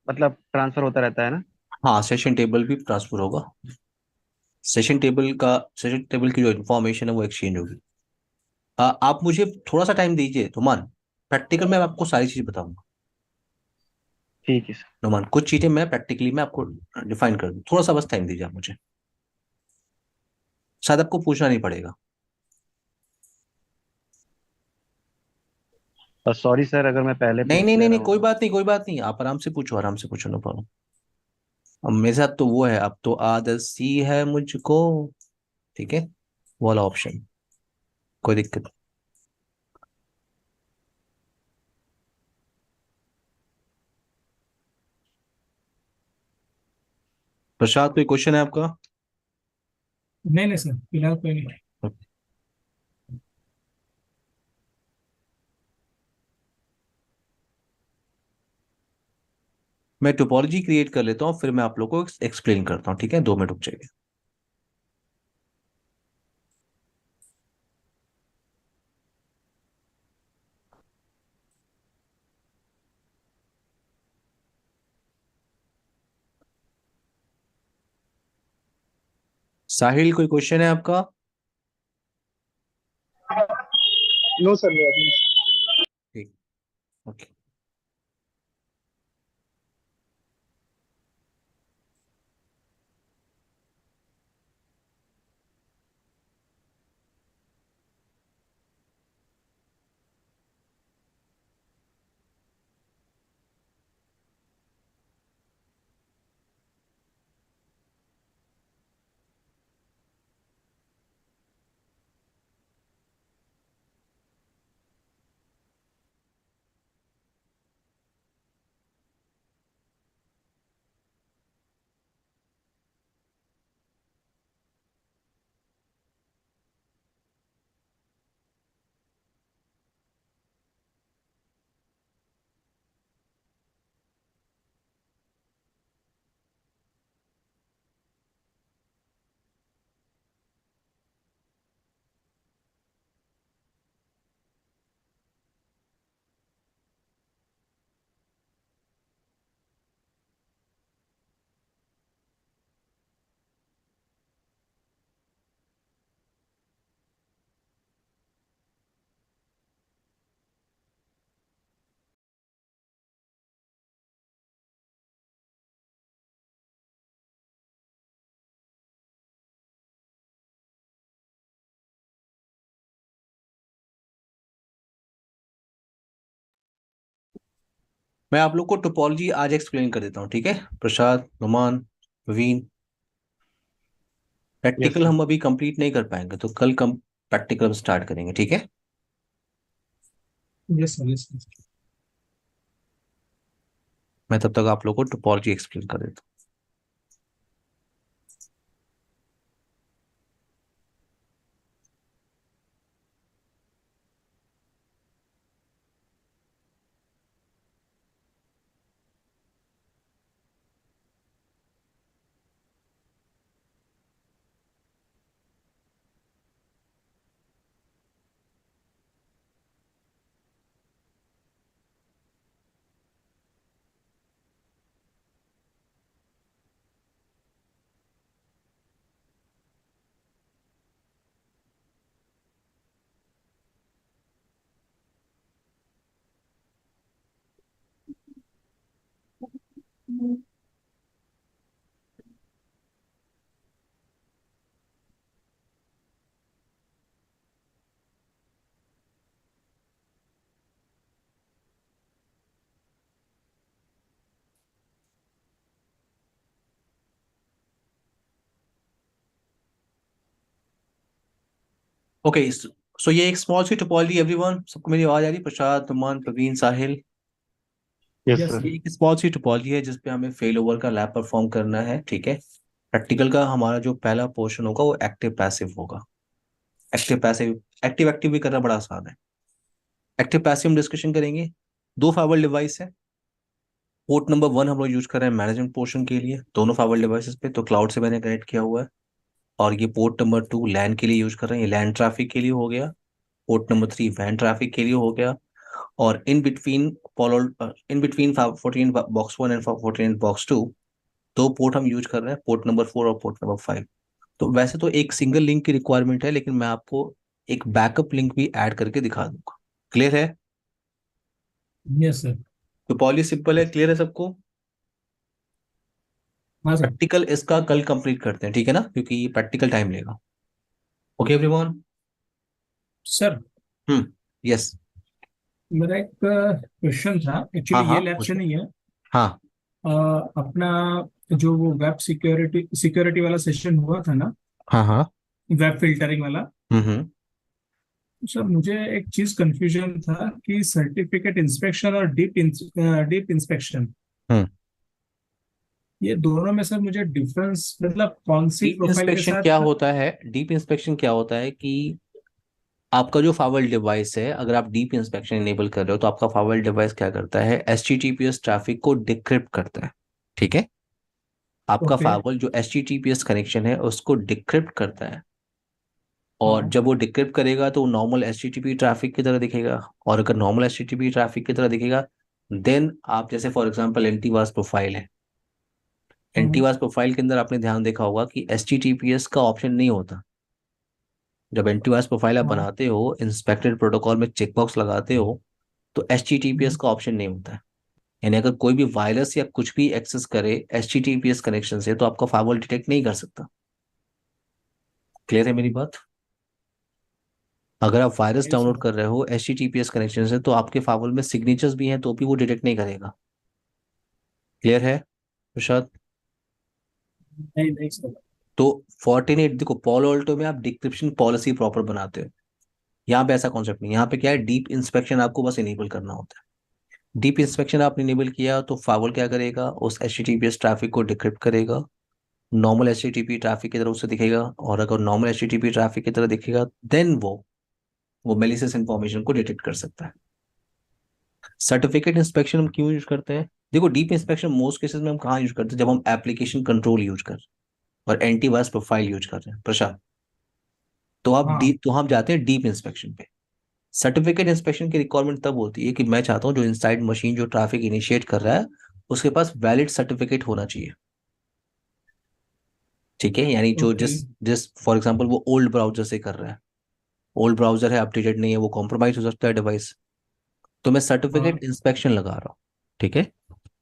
मतलब ट्रांसफर होता रहता है ना? हाँ, सेशन टेबल भी ट्रांसफर होगा। सेशन टेबल की जो इन्फॉर्मेशन है वो एक्सचेंज होगी। आप मुझे थोड़ा सा टाइम दीजिए नुमान, प्रैक्टिकल में मैं आपको सारी चीज बताऊंगा। ठीक है सर। नुमान, कुछ चीजें मैं प्रैक्टिकली में आपको डिफाइन कर दूं, थोड़ा सा बस टाइम दीजिए आप मुझे, शायद आपको पूछना नहीं पड़ेगा। और सॉरी सर अगर मैं पहले नहीं पूछ नहीं नहीं ले रहा नहीं, हूँ कोई तो। बात नहीं, कोई बात नहीं, आप आराम से पूछो, आराम से पूछो, नो प्रॉब्लम। अब मेरे साथ तो वो है, अब तो आदत सी है मुझको, ठीक है, वो वाला ऑप्शन, कोई दिक्कत नहीं। प्रसाद, कोई क्वेश्चन है आपका? नहीं नहीं सर, फिलहाल कोई नहीं। मैं टोपोलॉजी क्रिएट कर लेता हूँ, फिर मैं आप लोग को एक्सप्लेन करता हूँ, ठीक है, 2 मिनट रुक जाइए। साहिल, कोई क्वेश्चन है आपका? नो सर, नो अभी। ठीक। ओके। मैं आप लोग को टोपोलॉजी आज एक्सप्लेन कर देता हूँ, ठीक है? Prasad, Numan, Praveen, yes practical sir. हम अभी कंप्लीट नहीं कर पाएंगे, तो कल कम प्रैक्टिकल स्टार्ट करेंगे, ठीक है? Yes sir, yes sir. मैं तब तक आप लोग को टोपोलॉजी एक्सप्लेन कर देता हूँ। ओके, सो ये एक स्मॉल सी टोपोलॉजी एवरीवन, सबको मेरी आवाज आ रही है? Prasad, Numan, Praveen, Sahil. Yes yes sir. Sir. ये एक स्मॉल सी टोपोलॉजी है जिसपे हमें फेल ओवर का लैब परफॉर्म करना है, ठीक है? प्रैक्टिकल का हमारा जो पहला पोर्शन होगा वो एक्टिव पैसिव होगा। एक्टिव पैसिव, एक्टिव एक्टिव भी करना बड़ा आसान है। एक्टिव पैसिव हम डिस्कशन करेंगे। दो फाइबर डिवाइस है। पोर्ट नंबर 1 हम लोग यूज कर रहे हैं मैनेजमेंट पोर्शन के लिए, दोनों फाइबर डिवाइसेस पे, तो क्लाउड से मैंने कनेक्ट किया हुआ है। और ये पोर्ट नंबर 2 लैन के लिए यूज कर रहे हैं, ये लैन ट्रैफिक के लिए हो गया। पोर्ट नंबर 3 वैन ट्रैफिक के लिए हो गया। और in between 14 box 1 and 14 box 2 दो पोर्ट हम यूज कर रहे हैं, पोर्ट नंबर 4 और पोर्ट नंबर 5। तो वैसे तो एक सिंगल लिंक की रिक्वायरमेंट है, लेकिन मैं आपको एक बैकअप लिंक भी ऐड करके दिखा दूंगा। क्लियर है? Yes sir. तो पॉलिसी सिंपल है, क्लियर है सबको? हाँ सर। प्रैक्टिकल इसका कल कंप्लीट करते हैं, ठीक है ना, क्योंकि ये प्रैक्टिकल टाइम लेगा। Okay everyone. सर, हम्म। यस। मेरा एक क्वेश्चन था, हाँ एक्चुअली ये हाँ, लैब से पूछो। नहीं है। हाँ अ, अपना जो वो वेब सिक्योरिटी सिक्योरिटी वाला सेशन हुआ था ना, हाँ हाँ। वेब फिल्टरिंग वाला। हम्म। सर मुझे एक चीज कंफ्यूजन था कि सर्टिफिकेट इंस्पेक्शन और डीप इंस्पेक्शन, हम्म। ये दोनों में सर मुझे डिफरेंस, मतलब कौन सी डीप प्रोफाइल के इंस्पेक्शन क्या साथ। होता है? डीप इंस्पेक्शन क्या होता है कि आपका जो फाइल डिवाइस है, अगर आप डीप इंस्पेक्शन इनेबल कर रहे हो तो आपका फाइल डिवाइस क्या करता है, एचटीटीपीएस ट्रैफिक को डिक्रिप्ट करता है, ठीक है? आपका ओके। फाइल जो एचटीटीपीएस कनेक्शन है उसको डिक्रिप्ट करता है। और हाँ। जब वो डिक्रिप्ट करेगा तो नॉर्मल एचटीटीपी ट्रैफिक की तरह दिखेगा। और अगर नॉर्मल एचटीटीपी ट्रैफिक की तरह दिखेगा, देन आप जैसे फॉर एग्जांपल एंटीवास प्रोफाइल है, हाँ। एंटीवास प्रोफाइल के अंदर आपने ध्यान देखा होगा कि एचटीटीपीएस का ऑप्शन नहीं होता। जब एंटीवायरस प्रोफाइल आप हाँ। बनाते हो, इंस्पेक्टेड प्रोटोकॉल में चेकबॉक्स लगाते हो, तो एचटीटीपीएस हम्म। का ऑप्शन नहीं होता है। यानी अगर कोई भी वायरस या कुछ भी एक्सेस करे एचटीटीपीएस कनेक्शन से, तो आपका फाइल डिटेक्ट नहीं कर सकता। क्लियर है मेरी बात? अगर आप वायरस नहीं डाउनलोड सर। कर रहे हो एचटीटीपीएस कनेक्शन से, तो आपके फाइल में सिग्नेचर्स भी हैं तो भी वो डिटेक्ट नहीं करेगा। क्लियर है प्रसाद? नहीं नहीं सर। तो फोर्टिनेट देखो, पॉलो अल्टो में आप डिक्रिप्शन पॉलिसी प्रॉपर बनाते हो। यहाँ पे ऐसा कॉन्सेप्ट नहीं, यहाँ पे क्या है, डीप इंस्पेक्शन आपको बस इनेबल करना होता है। डीप इंस्पेक्शन आपने इनेबल किया तो फाइल क्या करेगा, उस एचटीटीपीएस ट्रैफिक को डिक्रिप्ट करेगा, नॉर्मल एचटीटीपी ट्रैफिक की तरह उसे दिखेगा। और अगर नॉर्मल एचटीटीपी ट्रैफिक की तरह दिखेगा, देन वो मेलिशियस इंफॉर्मेशन को डिटेक्ट कर सकता है। सर्टिफिकेट इंस्पेक्शन हम क्यों यूज करते हैं? देखो, डीप इंस्पेक्शन मोस्ट केसेस में हम कहाँ यूज करते हैं, जब हम एप्लीकेशन कंट्रोल यूज कर रहे हैं और एंटीवायरस प्रोफाइल यूज कर रहे हैं प्रशांत, हाँ। तो हम जाते हैं डीप इंस्पेक्शन पे। सर्टिफिकेट इंस्पेक्शन की रिक्वायरमेंट तब होती है कि मैं चाहता हूँ जो इनसाइड मशीन जो ट्रैफिक इनिशिएट कर रहा है उसके पास वैलिड सर्टिफिकेट होना चाहिए, ठीक है? यानी जो ओके। जिस जिस फॉर एग्जांपल वो ओल्ड ब्राउजर से कर रहा है, ओल्ड ब्राउजर है, अपडेटेड नहीं है, वो कॉम्प्रोमाइज हो सकता है डिवाइस। तो मैं हाँ। सर्टिफिकेट इंस्पेक्शन लगा रहा हूँ, ठीक है?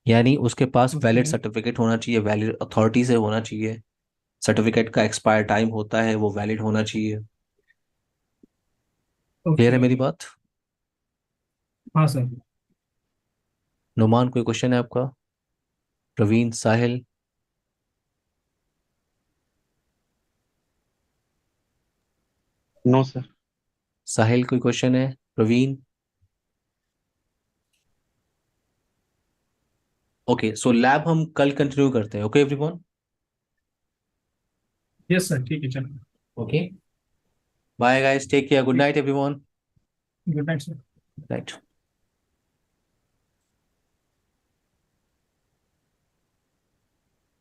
यानी उसके पास वैलिड ओके। सर्टिफिकेट होना चाहिए, वैलिड अथॉरिटी से होना चाहिए। सर्टिफिकेट का एक्सपायर टाइम होता है, वो वैलिड होना चाहिए। क्लियर है ओके। मेरी बात? हाँ सर। नुमान कोई क्वेश्चन है आपका? प्रवीण, साहिल? No sir. साहिल कोई क्वेश्चन है? प्रवीण? ओके, सो लैब हम कल कंटिन्यू करते हैं। Okay everyone? यस सर, ठीक है, चलो। Okay, bye guys, take care, good night everyone. Good night sir. Right.